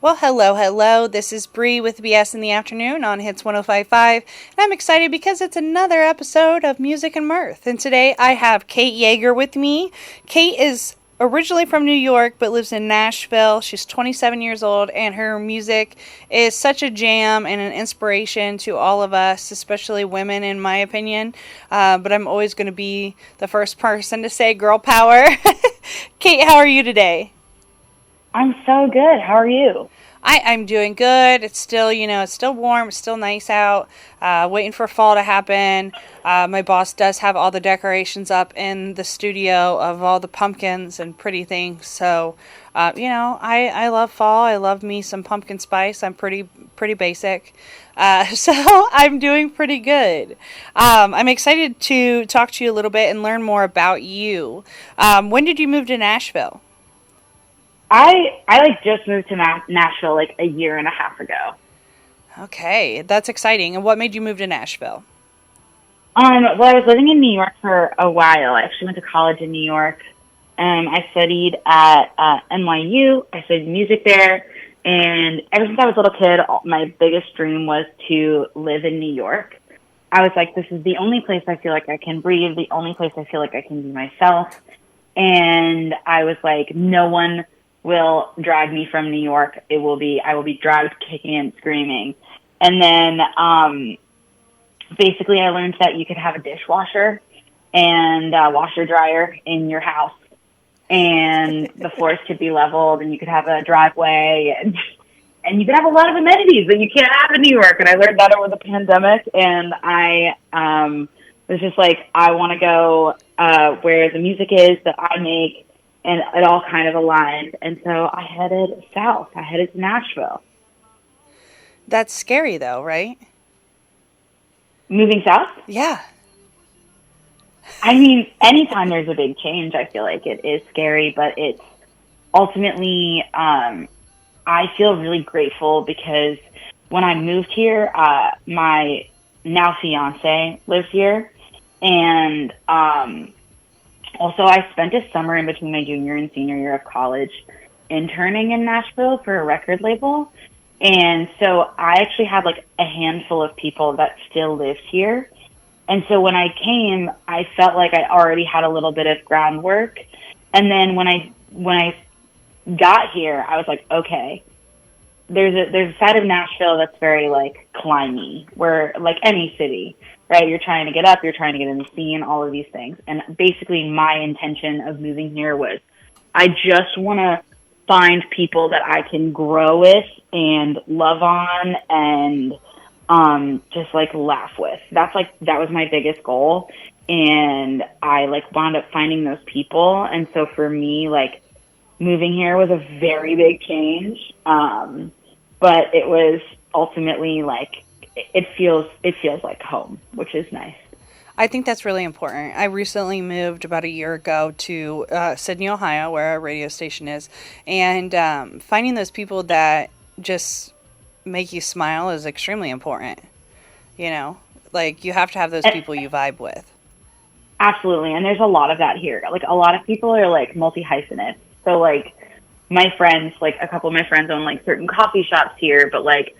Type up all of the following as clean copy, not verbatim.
Well, hello, hello. This is Bree with BS in the Afternoon on Hits 105.5, and I'm excited because it's another episode of Music and Mirth. And today I have Kate Yeager with me. Kate is originally from New York but lives in Nashville. She's 27 years old, and her music is such a jam and an inspiration to all of us, especially women, in my opinion. But I'm always going to be the first person to say girl power. Kate, how are you today? I'm so good. How are you? I'm doing good. It's still, it's still warm. It's still nice out. Waiting for fall to happen. My boss does have all the decorations up in the studio of all the pumpkins and pretty things. So, I love fall. I love me some pumpkin spice. I'm pretty basic. So I'm doing pretty good. I'm excited to talk to you a little bit and learn more about you. When did you move to Nashville? I just moved to Nashville like a year and a half ago. Okay, that's exciting. And what made you move to Nashville? Well, I was living in New York for a while. I actually went to college in New York. I studied at NYU. I studied music there, and ever since I was a little kid, my biggest dream was to live in New York. I was like, this is the only place I feel like I can breathe, the only place I feel like I can be myself. And I was like, no one will drag me from New York. I will be dragged kicking and screaming. And then basically I learned that you could have a dishwasher and a washer dryer in your house, and the floors could be leveled, and you could have a driveway, and you could have a lot of amenities that you can't have in New York. And I learned that over the pandemic, and I was just like, I want to go where the music is that I make, and it all kind of aligned. And so I headed south. I headed to Nashville. That's scary, though, right? Moving south? Yeah. I mean, anytime there's a big change, I feel like it is scary, but it's ultimately, I feel really grateful because when I moved here, my now fiance lives here. And also, I spent a summer in between my junior and senior year of college interning in Nashville for a record label. And so I actually had like a handful of people that still lived here. And so when I came, I felt like I already had a little bit of groundwork. And then when I got here, I was like, okay, there's a side of Nashville that's very like climby, where like any city, right? You're trying to get up, you're trying to get in the scene, all of these things. And basically my intention of moving here was I just want to find people that I can grow with and love on and just like laugh with. That was my biggest goal. And I like wound up finding those people. And so for me, like moving here was a very big change. But it was ultimately like, it feels like home, which is nice. I think that's really important. I recently moved about a year ago to Sydney, Ohio, where our radio station is. And finding those people that just make you smile is extremely important. Like you have to have those people you vibe with. Absolutely. And there's a lot of that here. Like a lot of people are like multi-hyphenates. So like my friends, like a couple of my friends own like certain coffee shops here, but like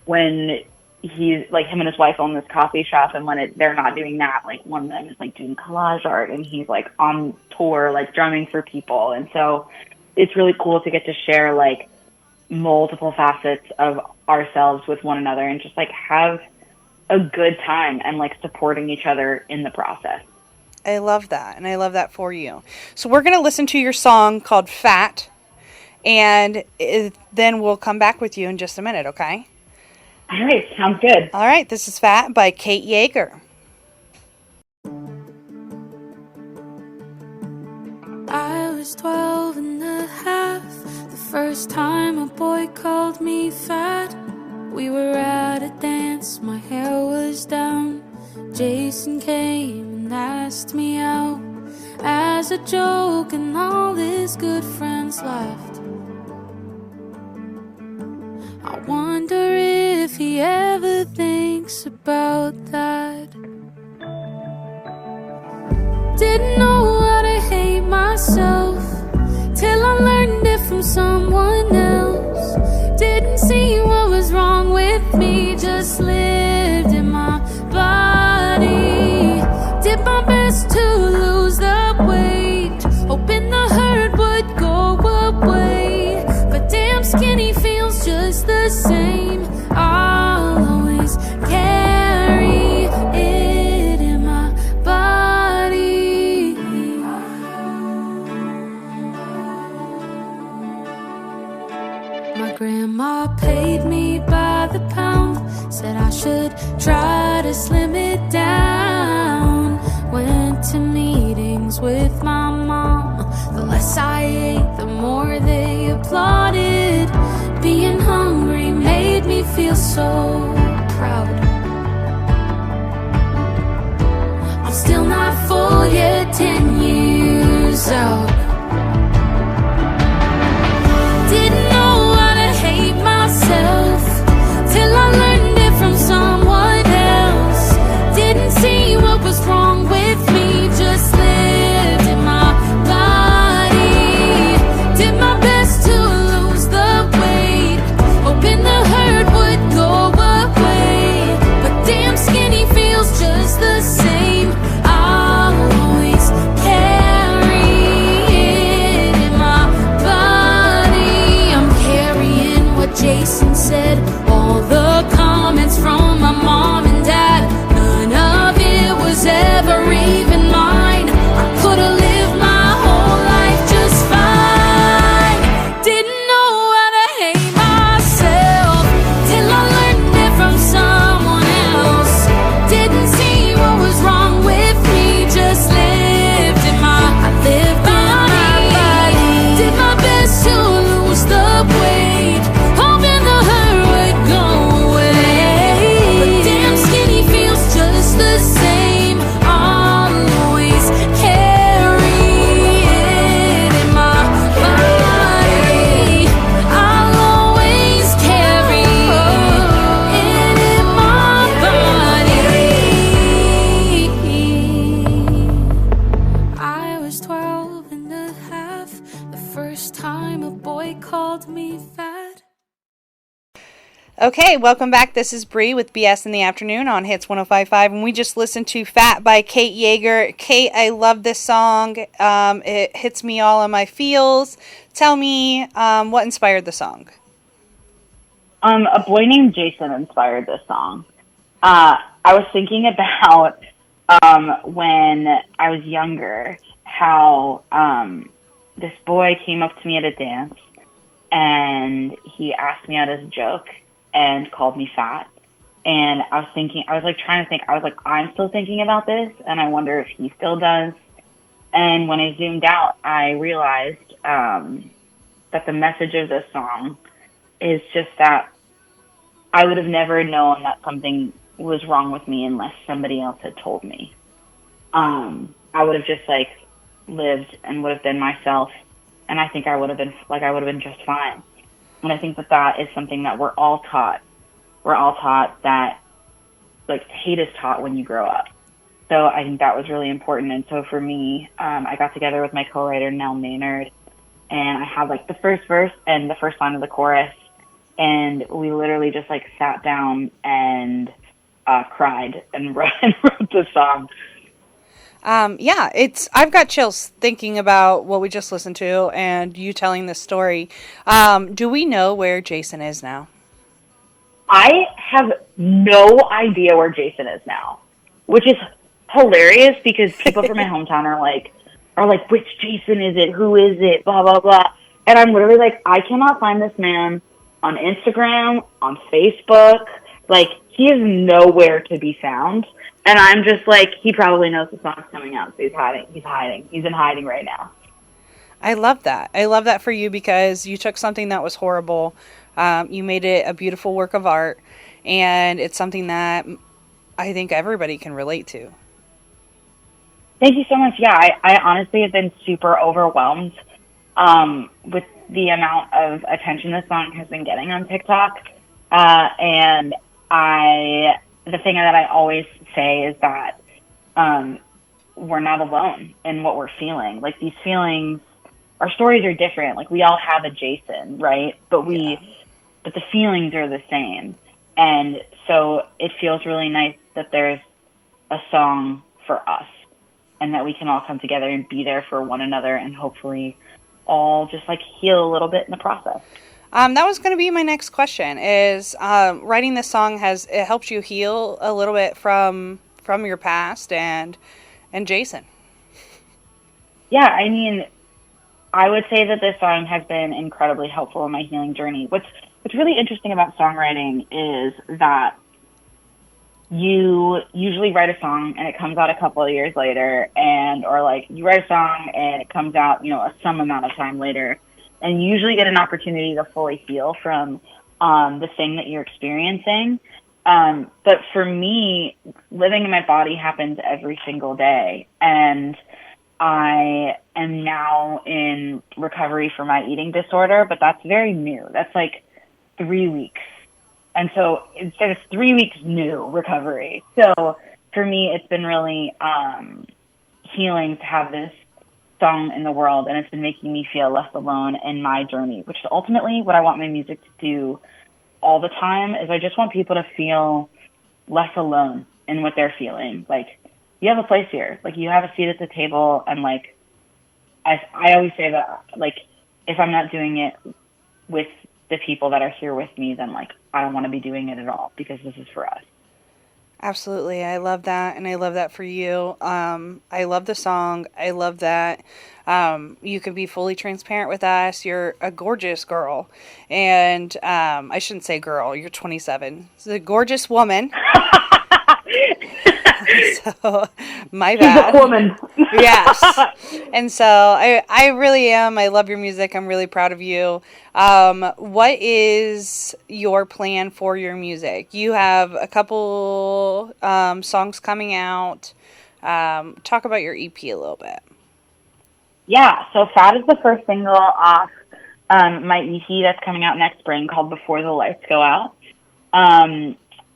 when he's like him and his wife own this coffee shop, and when they're not doing that, like one of them is like doing collage art, and he's like on tour, like drumming for people. And so it's really cool to get to share like multiple facets of ourselves with one another and just like have a good time and like supporting each other in the process. I love that, and I love that for you. So we're going to listen to your song called Fat, and then we'll come back with you in just a minute, okay? All right, sounds good. All right, this is Fat by Kate Yeager. I was 12 and a half, the first time a boy called me fat. We were at a dance, my hair was down. Jason came and asked me out as a joke, and all his good friends laughed. I wonder if he ever thinks about that. Didn't know how to hate myself till I learned it from someone else. Didn't paid me by the pound, said I should try to slim it down. Went to meetings with my mom. The less I ate, the more they applauded. Being hungry made me feel so proud. I'm still not full yet, 10 years out. Didn't know how to hate myself till I learned it from someone else. Didn't see what was wrong with me, just lived in my body. Did my best to lose the weight, hoping the hurt would go away. But damn, skinny feels just the same. I'll always carry it in my body. I'm carrying what Jason said, all the comments from my mom and dad. None of it was ever even mine. I could've lived my whole life just fine. Didn't know how to hate myself till I learned it from someone else. Didn't see what was wrong with me, just lived in my body. Did my best to lose the weight, hoping the hurt would go away. But damn, skinny feels just the same. I'll always carry it in my body. I'll always carry it in my body. I was 12 and a half, the first time a boy called me fat. Okay, welcome back. This is Bree with BS in the Afternoon on Hits 105.5, and we just listened to Fat by Kate Yeager. Kate, I love this song. It hits me all in my feels. Tell me what inspired the song. A boy named Jason inspired this song. I was thinking about when I was younger, how this boy came up to me at a dance and he asked me out as a joke and called me fat. And I was like, I'm still thinking about this, and I wonder if he still does. And when I zoomed out, I realized that the message of this song is just that I would have never known that something was wrong with me unless somebody else had told me. I would have just lived and would have been myself, and I think I would have been just fine. And I think that is something that we're all taught. We're all taught that hate is taught when you grow up. So I think that was really important. And so for me, I got together with my co-writer Nell Maynard, and I had the first verse and the first line of the chorus, and we literally just sat down and cried and wrote the song. Yeah, I've got chills thinking about what we just listened to and you telling this story. Do we know where Jason is now? I have no idea where Jason is now, which is hilarious because people from my hometown are like, which Jason is it? Who is it? Blah, blah, blah. And I'm literally I cannot find this man on Instagram, on Facebook. He is nowhere to be found. And I'm just he probably knows the song's coming out, so he's hiding. He's in hiding right now. I love that. I love that for you because you took something that was horrible. You made it a beautiful work of art. And it's something that I think everybody can relate to. Thank you so much. Yeah, I honestly have been super overwhelmed with the amount of attention this song has been getting on TikTok. And the thing that I always say is that we're not alone in what we're feeling. These feelings, our stories are different. We all have a Jason, right? But the feelings are the same. And so it feels really nice that there's a song for us and that we can all come together and be there for one another and hopefully all just heal a little bit in the process. That was going to be my next question is, writing this song it helped you heal a little bit from your past and Jason? Yeah, I would say that this song has been incredibly helpful in my healing journey. what's really interesting about songwriting is that you usually write a song and it comes out a couple of years later, or like you write a song and it comes out, some amount of time later, and you usually get an opportunity to fully heal from the thing that you're experiencing. But for me, living in my body happens every single day, and I am now in recovery for my eating disorder, but that's very new. That's like 3 weeks. And so it's 3 weeks new recovery. So for me, it's been really healing to have this song in the world, and it's been making me feel less alone in my journey, which is ultimately what I want my music to do all the time. Is I just want people to feel less alone in what they're feeling. Like, you have a place here. Like, you have a seat at the table, and like I always say that, like, if I'm not doing it with the people that are here with me, then like I don't want to be doing it at all, because this is for us. Absolutely. I love that. And I love that for you. I love the song. I love that you can be fully transparent with us. You're a gorgeous girl. And I shouldn't say girl. You're 27. It's a gorgeous woman. So, my bad. She's a woman. Yes. And so I really am. I love your music. I'm really proud of you. What is your plan for your music? You have a couple songs coming out. Talk about your EP a little bit. Yeah, so Fat is the first single off my EP that's coming out next spring, called Before the Lights Go Out.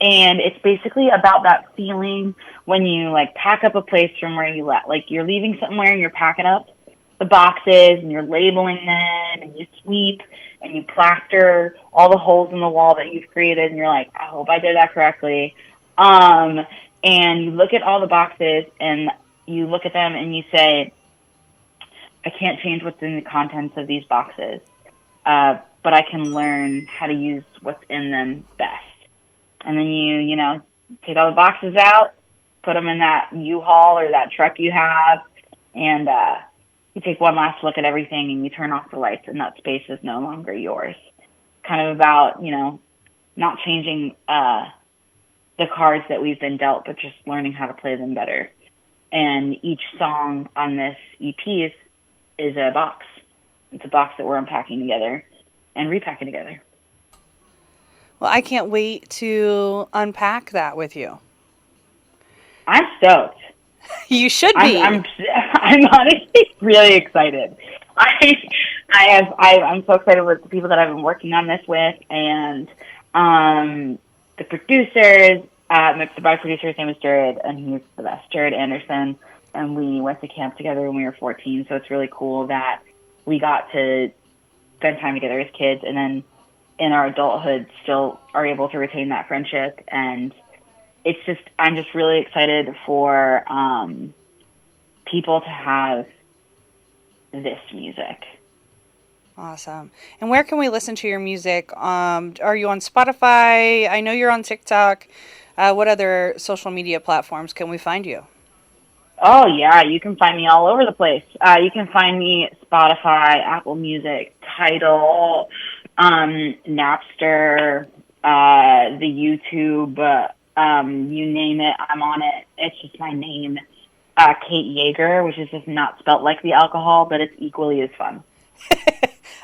And it's basically about that feeling when you like pack up a place from where you left. Like, you're leaving somewhere and you're packing up the boxes and you're labeling them, and you sweep and you plaster all the holes in the wall that you've created, and you're like, I hope I did that correctly. And you look at all the boxes and you look at them and you say, I can't change what's in the contents of these boxes, but I can learn how to use what's in them best. And then you take all the boxes out, put them in that U-Haul or that truck you have, and you take one last look at everything, and you turn off the lights, and that space is no longer yours. Kind of about, not changing the cards that we've been dealt, but just learning how to play them better. And each song on this EP is a box. It's a box that we're unpacking together and repacking together. Well, I can't wait to unpack that with you. I'm stoked. You should be. I'm honestly really excited. I'm so excited with the people that I've been working on this with, and the producers. My producer's name is Jared, and he's the best, Jared Anderson. And we went to camp together when we were 14, so it's really cool that we got to spend time together as kids, and then in our adulthood still are able to retain that friendship. And I'm just really excited for people to have this music. Awesome. And where can we listen to your music? Are you on Spotify? I know you're on TikTok. What other social media platforms can we find you? Oh, yeah, you can find me all over the place. You can find me Spotify, Apple Music, Tidal, Napster, the YouTube, you name it, I'm on it. It's just my name, Kate Yeager, which is just not spelt like the alcohol, but it's equally as fun.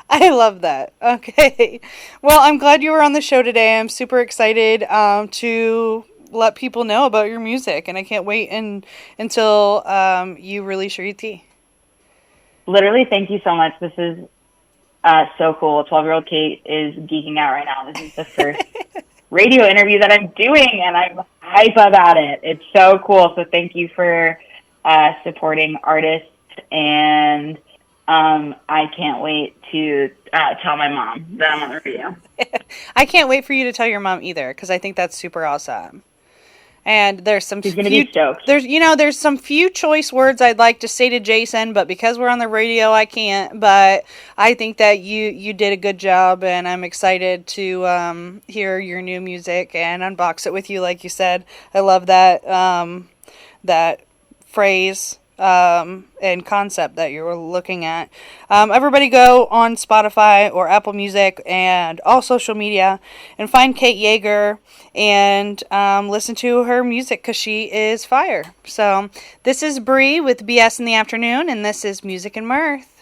I love that. Okay. Well, I'm glad you were on the show today. I'm super excited to let people know about your music, and I can't wait until you release your EP. Literally, thank you so much. This is so cool. 12-year-old Kate is geeking out right now. This is the first radio interview that I'm doing, and I'm hype about it. It's so cool. So thank you for supporting artists, and I can't wait to tell my mom that I'm on the radio. I can't wait for you to tell your mom either, because I think that's super awesome. And there's some She's gonna be stoked. There's some few choice words I'd like to say to Jason, but because we're on the radio, I can't. But I think that you did a good job, and I'm excited to hear your new music and unbox it with you. Like you said, I love that that phrase, and concept that you're looking at. Everybody go on Spotify or Apple Music and all social media and find Kate Yeager and listen to her music because she is fire. So this is Bree with BS in the Afternoon, and this is Music and Mirth.